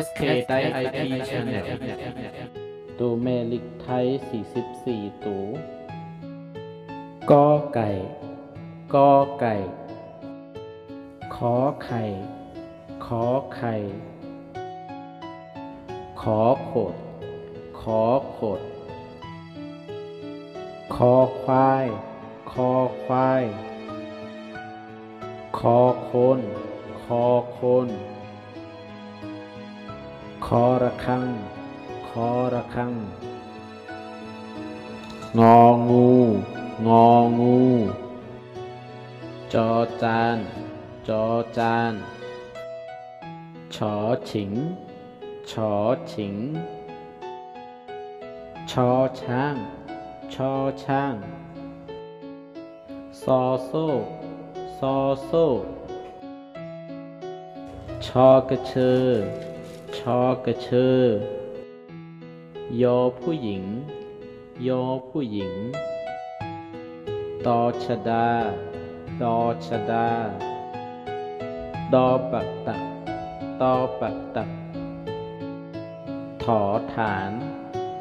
SK ได IT Channel ตัวแม่ลิกไทย44ตัวกอไก่กอไก่ขอไข่ขอไข่ขอโขดขอโขดคอควายคอควายคอโคนคอโคนคอระฆังคอระฆังงองูงองูจอจานจอจานฉอฉิงฉอฉิงชอช้างชอช้างซอโซ่ซอโซ่ชอกระเชอชอกระเชอยอผู้หญิงยอผู้หญิงตอชดาดอชดาดอปักตักตอปักตักถอฐาน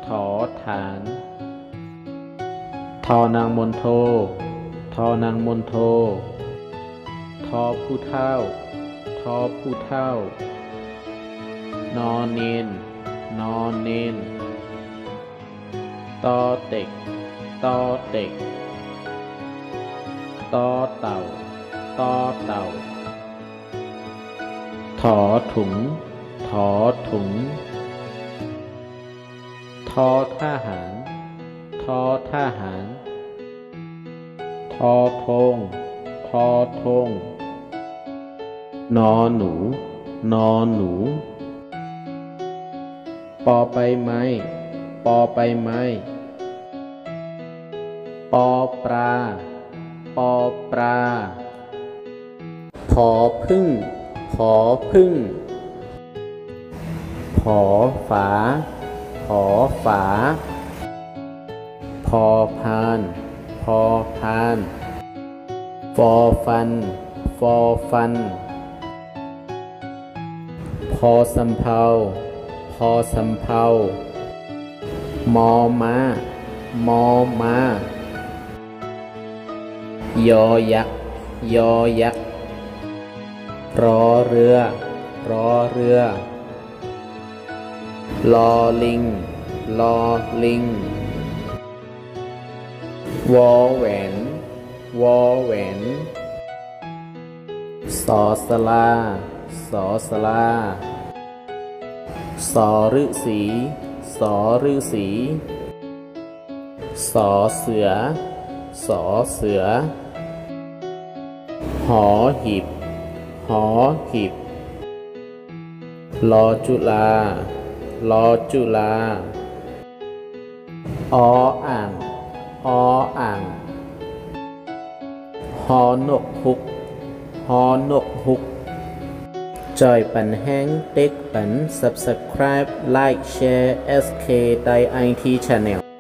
ถอฐานทอนางมนโททอนางมนโททอผู้เท่าทอผู้เท่านอนเนนนอนเนนตอเต็กตอเต็กตอเต่าตอเต่าถอถุงถอถุงทอทหารทอทหารทอธงทอธงนอหนูนอหนูปอใบไม้ปอใบไม้ปอปลาปอปลาผอพึ่งผอพึ่งผอฝาผอฝาพอพานพอพานฟอฟันฟอฟันพอสำเภาพอสำเภามอม้ามอม้ายอยักษ์ยอยักษ์รอเรือรอเรือลอลิงลอลิงวอแหวนวอแหวนสอสลาสอสลาสอฤษีสอฤษีสอเสือสอเสือหอหีบหอหีบลอจุลาลอจุลาออ่างออ่างหอนกฮุกหอนกฮุกจอยปันแห้งเต็กปัน subscribe like share SK ได IT Channel